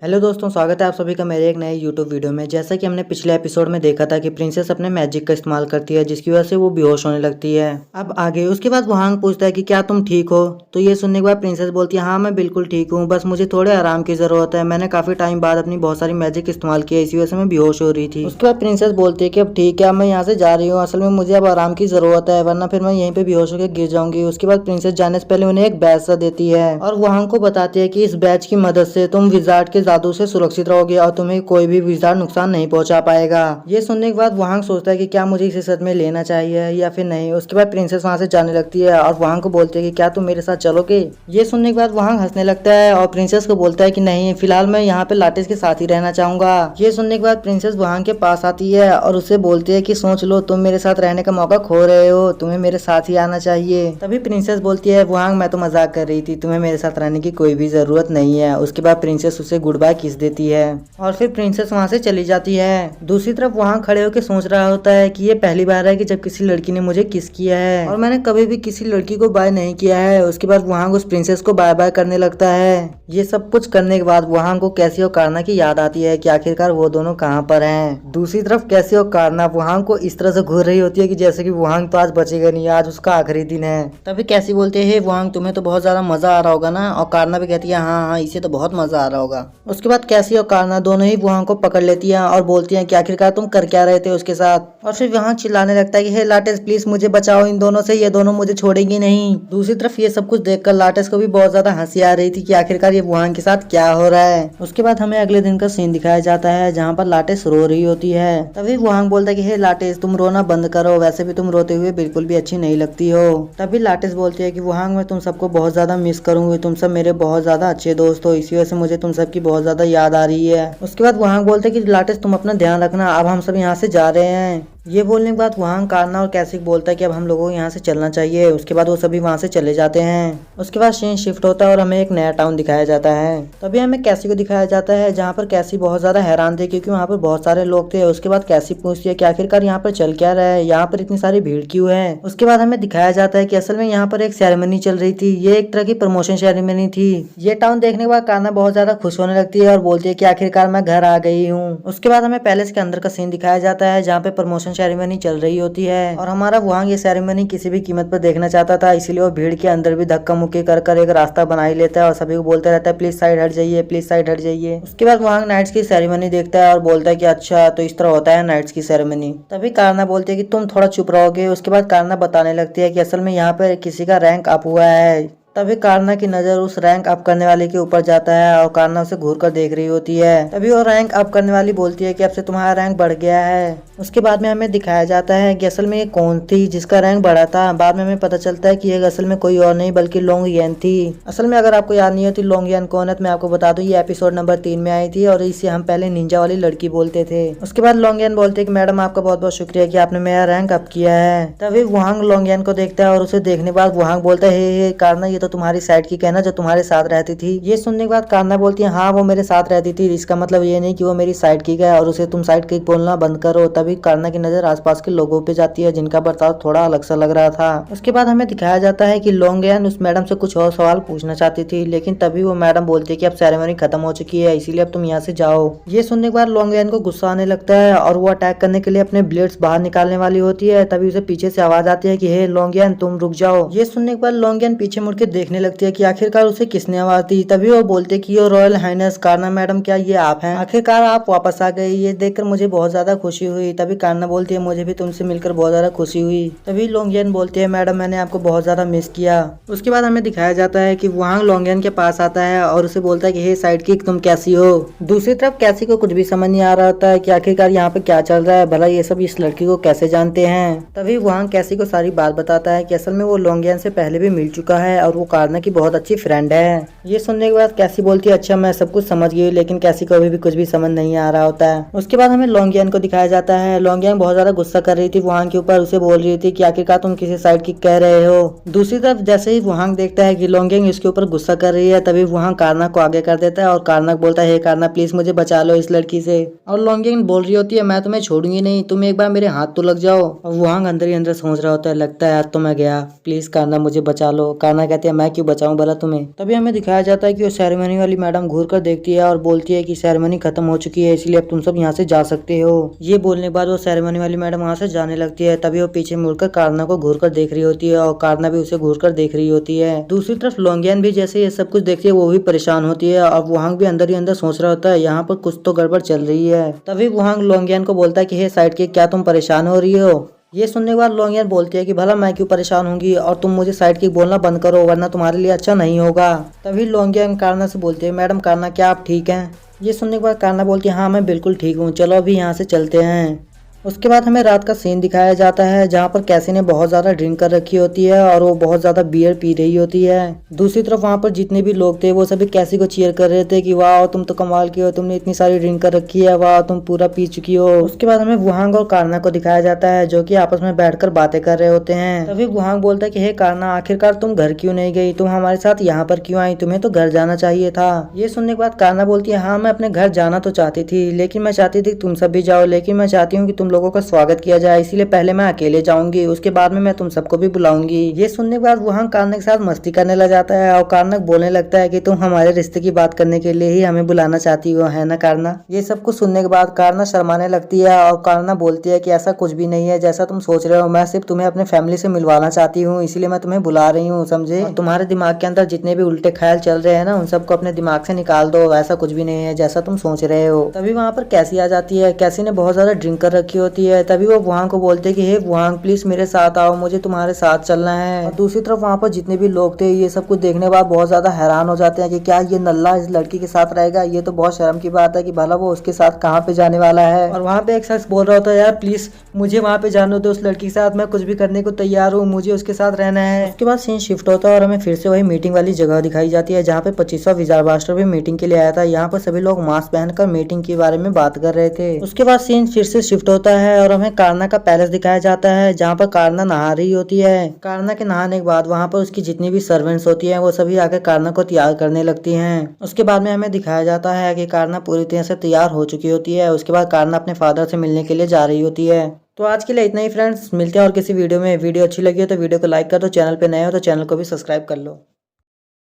Hello दोस्तों, स्वागत है आप सभी का मेरे एक नए यूट्यूब वीडियो में। जैसा कि हमने पिछले एपिसोड में देखा था कि प्रिंसेस अपने मैजिक का इस्तेमाल करती है जिसकी वजह से वो बेहोश होने लगती है। अब आगे उसके बाद वहांग पूछता है कि क्या तुम ठीक हो। तो ये सुनने के बाद प्रिंसेस बोलती है हाँ मैं बिल्कुल ठीक हूँ, बस मुझे थोड़े आराम की जरूरत है। मैंने काफी टाइम बाद अपनी बहुत सारी मैजिक इस्तेमाल किया, इसी वजह से मैं बेहोश हो रही थी। उसके बाद प्रिंसेस बोलती है कि अब ठीक है, मैं यहाँ से जा रही हूँ। असल में मुझे अब आराम की जरूरत है, वरना फिर मैं यहीं पे बेहोश होकर गिर जाऊंगी। उसके बाद प्रिंसेस जाने से पहले उन्हें एक बैच सा देती है और वहांग को बताती है कि इस बैच की मदद से तुम विजार्ड के जादू से सुरक्षित रहोगे और तुम्हें कोई भी विजार्ड नुकसान नहीं पहुंचा पाएगा। ये सुनने के बाद वहांग सोचता है कि क्या मुझे इसे सच में लेना चाहिए या फिर नहीं। उसके बाद प्रिंसेस वहां से जाने लगती है और वहांग को बोलती है कि क्या तुम मेरे साथ चलोगे। ये सुनने के बाद वहांग हंसने लगता है और प्रिंसेस को बोलता है कि नहीं, फिलहाल मैं यहाँ पे लाटिस के साथ ही रहना चाहूंगा। ये सुनने के बाद प्रिंसेस वहांग के पास आती है और उससे बोलती है कि सोच लो, तुम मेरे साथ रहने का मौका खो रहे हो, तुम्हें मेरे साथ ही आना चाहिए। तभी प्रिंसेस बोलती है वहांग मैं तो मजाक कर रही थी, तुम्हें मेरे साथ रहने की कोई भी जरूरत नहीं है। उसके बाद प्रिंसेस उसे गुड बाय किस देती है और फिर प्रिंसेस वहां से चली जाती है। दूसरी तरफ वहां खड़े होकर सोच रहा होता है कि ये पहली बार है कि जब किसी लड़की ने मुझे किस किया है और मैंने कभी भी किसी लड़की को बाय नहीं किया है। उसके बाद वहां उस प्रिंसेस को बाय बाय करने लगता है। ये सब कुछ करने के बाद वहां को कैसी और कारना की याद आती है कि आखिरकार वो दोनों कहाँ पर हैं। दूसरी तरफ कैसी और कारना वहां को इस तरह से घूर रही होती है कि जैसे कि वहां तो आज बचेगा नहीं, आज उसका आखिरी दिन है। तभी कैसी बोलते है वहां तुम्हें तो बहुत ज्यादा मजा आ रहा होगा ना, और कारना भी कहती है हाँ हाँ इसे तो बहुत मजा आ रहा होगा। उसके बाद कैसी और कारना दोनों ही वहां को पकड़ लेती है और बोलती है कि आखिरकार तुम कर क्या रहे थे उसके साथ। और फिर वहां चिल्लाने लगता है कि हे लाटेस प्लीज मुझे बचाओ इन दोनों से, ये दोनों मुझे छोड़ेंगी नहीं। दूसरी तरफ ये सब कुछ देखकर लाटेस को भी बहुत ज्यादा हंसी आ रही थी कि आखिरकार ये वहां के साथ क्या हो रहा है। उसके बाद हमें अगले दिन का सीन दिखाया जाता है जहाँ पर लाटेस रो रही होती है। तभी वहां बोलता है कि हे लाटेस तुम रोना बंद करो, वैसे भी तुम रोते हुए बिल्कुल भी अच्छी नहीं लगती हो। तभी लाटेस बोलती है कि वहां मैं तुम सबको बहुत ज्यादा मिस करूंगी, तुम सब मेरे बहुत ज्यादा अच्छे दोस्त हो, इसी वजह से मुझे तुम सबकी बहुत ज्यादा याद आ रही है। उसके बाद वहां बोलते कि लाटेस तुम अपना ध्यान रखना, अब हम सब यहाँ से जा रहे हैं। ये बोलने के बाद वहां कारना और कैसिक बोलता है कि अब हम लोगों को यहाँ से चलना चाहिए। उसके बाद वो सभी वहां से चले जाते हैं। उसके बाद सीन शिफ्ट होता है और हमें एक नया टाउन दिखाया जाता है। तभी हमें कैसी को दिखाया जाता है जहाँ पर कैसी बहुत ज्यादा हैरान थी क्योंकि वहाँ पर बहुत सारे लोग थे। उसके बाद कैसी पूछती है कि आखिरकार यहाँ पर चल क्या रहा है, यहाँ पर इतनी सारी भीड़ क्यों है। उसके बाद हमें दिखाया जाता है कि असल में यहाँ पर एक सेरेमनी चल रही थी, ये एक तरह की प्रमोशन सेरेमनी थी। ये टाउन देखने के बाद कारना बहुत ज्यादा खुश होने लगती है और बोलती है कि आखिरकार मैं घर आ गई हूँ। उसके बाद हमें पैलेस के अंदर का सीन दिखाया जाता है जहाँ पे प्रमोशन सेरेमनी चल रही होती है और हमारा वहां ये सेरेमनी किसी भी कीमत पर देखना चाहता था, इसीलिए वो भीड़ के अंदर भी धक्का मुक्की कर कर एक रास्ता बना ही लेता है और सभी को बोलता रहता है प्लीज साइड हट जाइए, प्लीज साइड हट जाइए। उसके बाद वहां नाइट्स की सेरेमनी देखता है और बोलता है कि अच्छा तो इस तरह होता है नाइट्स की सेरेमनी। तभी कारना बोलती है कि तुम थोड़ा चुप रहोगे। उसके बाद कारना बताने लगती है कि असल में यहाँ पर किसी का रैंक अप हुआ है। तभी कारना की नजर उस रैंक अप करने वाले के ऊपर जाता है और कारना उसे घूर कर देख रही होती है। तभी वो रैंक अप करने वाली बोलती है कि अब से तुम्हारा रैंक बढ़ गया है। उसके बाद में हमें दिखाया जाता है कि असल में ये कौन थी जिसका रैंक बढ़ा था। बाद में हमें पता चलता है कि ये असल में कोई और नहीं बल्कि लोंग येन थी। असल में अगर आपको याद नहीं होती लोंग येन कौन है तो मैं आपको बता दूं, ये एपिसोड नंबर 3 में आई थी और इसे हम पहले निंजा वाली लड़की बोलते थे। उसके बाद लोंग येन बोलते है कि मैडम आपका बहुत बहुत शुक्रिया कि आपने मेरा रैंक अप किया है। तभी वहांग लोंग येन को देखता है और उसे देखने के बाद वहांग बोलता है हे कारना ये तो तुम्हारी साइड की कहना जो तुम्हारे साथ रहती थी। ये सुनने के बाद कारना बोलती है हाँ वो मेरे साथ रहती थी, इसका मतलब ये नहीं कि वो मेरी साइड की है और उसे तुम साइड की बोलना बंद करो। तभी कारना की नजर आसपास के लोगों पे जाती है जिनका बर्ताव थोड़ा अलग सा लग रहा था। उसके बाद हमें दिखाया जाता है कि लोंग येन उस मैडम से कुछ और सवाल पूछना चाहती थी, लेकिन तभी वो मैडम बोलती है कि अब सेरेमनी खत्म हो चुकी है इसीलिए अब तुम यहाँ से जाओ। ये सुनने के बाद लोंग येन को गुस्सा आने लगता है और वो अटैक करने के लिए अपने ब्लेड्स बाहर निकालने वाली होती है। तभी उसे पीछे से आवाज आती है कि हे लोंग येन तुम रुक जाओ। ये सुनने के बाद लोंग येन पीछे मुड़ के देखने लगती है कि आखिरकार उसे किसने आवाज दी। तभी वो बोलते कि ये रॉयल हाइनेस कारना मैडम क्या ये आप हैं, आखिरकार आप वापस आ गए, ये देखकर मुझे बहुत ज्यादा खुशी हुई। तभी कारना बोलती है मुझे भी तुमसे मिलकर बहुत ज्यादा खुशी हुई। तभी लोंगियन बोलती है मैडम मैंने आपको बहुत ज्यादा मिस किया। उसके बाद हमें दिखाया जाता है कि वहां लोंगियन के पास आता है और उसे बोलता है कि हे साइड किक तुम कैसी हो। दूसरी तरफ कैसी को कुछ भी समझ नहीं आ रहा होता है कि आखिरकार यहाँ पे क्या चल रहा है, भला ये सब इस लड़की को कैसे जानते हैं। तभी वहां कैसी को सारी बात बताता है कि असल में वो लोंगियन से पहले भी मिल चुका है और वो कारना की बहुत अच्छी फ्रेंड है। ये सुनने के बाद कैसी बोलती है अच्छा मैं सब कुछ समझ गई, लेकिन कैसी को अभी भी कुछ भी समझ नहीं आ रहा होता है। उसके बाद हमें लोंगियन को दिखाया जाता है। लोंगियन बहुत ज्यादा गुस्सा कर रही थी वहां के ऊपर, उसे बोल रही थी कि आखिरकार तुम किसी साइड की कह रहे हो। दूसरी तरफ जैसे ही वहां देखता है कि लोंगियन इसके ऊपर गुस्सा कर रही है तभी वहां कारना को आगे कर देता है और कारना बोलता है हे कारना प्लीज मुझे बचा लो इस लड़की से। और लोंगियन बोल रही होती है मैं तुम्हें छोड़ूंगी नहीं, तुम एक बार मेरे हाथ तो लग जाओ। और वहां अंदर ही अंदर सोच रहा होता है लगता है आज तो मैं गया, प्लीज कारना मुझे बचा लो। कारना कहती है मैं क्यों बचाऊं भला तुम्हें। तभी हमें दिखाया जाता है कि वो सेरेमनी वाली मैडम घूर कर देखती है और बोलती है कि सेरेमनी खत्म हो चुकी है, इसलिए अब तुम सब यहाँ से जा सकते हो। ये बोलने के बाद वो सेरेमनी वाली मैडम वहाँ से जाने लगती है। तभी वो पीछे मुड़कर कारना को घूर कर देख रही होती है और कारना भी उसे घूर कर देख रही होती है। दूसरी तरफ लोंगियान भी जैसे ये सब कुछ देखती है वो भी परेशान होती है और वुहांग भी अंदर ही अंदर सोच रहा होता है यहाँ पर कुछ तो गड़बड़ चल रही है। तभी वुहांग लोंगियान को बोलता है कि हे साइड के, क्या तुम परेशान हो रही हो। ये सुनने के बाद लोंगियान बोलती है कि भला मैं क्यों परेशान होंगी और तुम मुझे साइड किक बोलना बंद करो वरना तुम्हारे लिए अच्छा नहीं होगा। तभी लोंगियान कारना से बोलती है मैडम कारना, क्या आप ठीक हैं। ये सुनने के बाद कारना बोलती है हाँ मैं बिल्कुल ठीक हूँ, चलो अभी यहाँ से चलते हैं। उसके बाद हमें रात का सीन दिखाया जाता है जहाँ पर कैसी ने बहुत ज़्यादा ड्रिंक कर रखी होती है और वो बहुत ज़्यादा बियर पी रही होती है। दूसरी तरफ वहाँ पर जितने भी लोग थे वो सभी कैसी को चीयर कर रहे थे कि वाह तुम तो कमाल की हो, तुमने इतनी सारी ड्रिंक कर रखी है, वाह तुम पूरा पी चुकी हो। उसके बाद हमें वुहांग और कारना को दिखाया जाता है जो कि आपस में बैठकर बातें कर रहे होते हैं। तभी वुहांग बोलता है कि हे कारना, आखिरकार तुम घर क्यों नहीं गई, तुम हमारे साथ यहाँ पर क्यों आई, तुम्हें तो घर जाना चाहिए था। ये सुनने के बाद कारना बोलती है हाँ मैं अपने घर जाना तो चाहती थी, लेकिन मैं चाहती थी तुम सब भी जाओ, लेकिन मैं चाहती हूँ कि तुम लोगों का स्वागत किया जाए, इसीलिए पहले मैं अकेले जाऊंगी, उसके बाद में मैं तुम सबको भी बुलाऊंगी। ये सुनने के बाद वुहांग कारना के साथ मस्ती करने लग जाता है और कारना बोलने लगता है कि तुम हमारे रिश्ते की बात करने के लिए ही हमें बुलाना चाहती हो, है ना कारना। ये सब कुछ सुनने के बाद कारना शर्माने लगती है और कारना बोलती है कि ऐसा कुछ भी नहीं है जैसा तुम सोच रहे हो, मैं सिर्फ तुम्हें अपने फैमिली से मिलवाना चाहती हूँ, इसीलिए मैं तुम्हें बुला रही हूँ, समझे। तुम्हारे दिमाग के अंदर जितने भी उल्टे ख्याल चल रहे हैं ना उन सबको अपने दिमाग से निकाल दो, ऐसा कुछ भी नहीं है जैसा तुम सोच रहे हो। तभी वहाँ पर कैसी आ जाती है। कैसी ने बहुत ज्यादा ड्रिंक कर रखी होती है। तभी वो वुहांग को बोलते हैं कि हे वुहांग प्लीज मेरे साथ आओ, मुझे तुम्हारे साथ चलना है। और दूसरी तरफ वहाँ पर जितने भी लोग थे ये सब कुछ देखने के बाद बहुत ज्यादा हैरान हो जाते हैं कि क्या ये नल्ला इस लड़की के साथ रहेगा, ये तो बहुत शर्म की बात है कि भला वो उसके साथ कहाँ पे जाने वाला है। और वहाँ पे एक शख्स बोल रहा होता है यार प्लीज मुझे वहाँ पे जाने दो, उस लड़की के साथ मैं कुछ भी करने को तैयार हूँ, मुझे उसके साथ रहना है। उसके बाद सीन शिफ्ट होता है और हमें फिर से वही मीटिंग वाली जगह दिखाई जाती है जहाँ पे 25वां विजार मास्टर भी मीटिंग के लिए आया था। यहाँ पर सभी लोग मास्क पहनकर मीटिंग के बारे में बात कर रहे थे। उसके बाद सीन फिर से शिफ्ट होता है और हमें कारना का पैलेस दिखाया जाता है जहाँ पर कारना नहा रही होती है। कारना के नहाने के बाद वहाँ पर उसकी जितनी भी सर्वेंट्स होती हैं वो सभी आकर कारना को तैयार करने लगती हैं। उसके बाद में हमें दिखाया जाता है कि कारना पूरी तरह से तैयार हो चुकी होती है। उसके बाद कारना अपने फादर से मिलने के लिए जा रही होती है। तो आज के लिए इतना ही फ्रेंड्स, मिलते हैं और किसी वीडियो में। वीडियो अच्छी लगी हो तो वीडियो को लाइक कर दो, चैनल पे नए हो तो चैनल को भी सब्सक्राइब कर लो।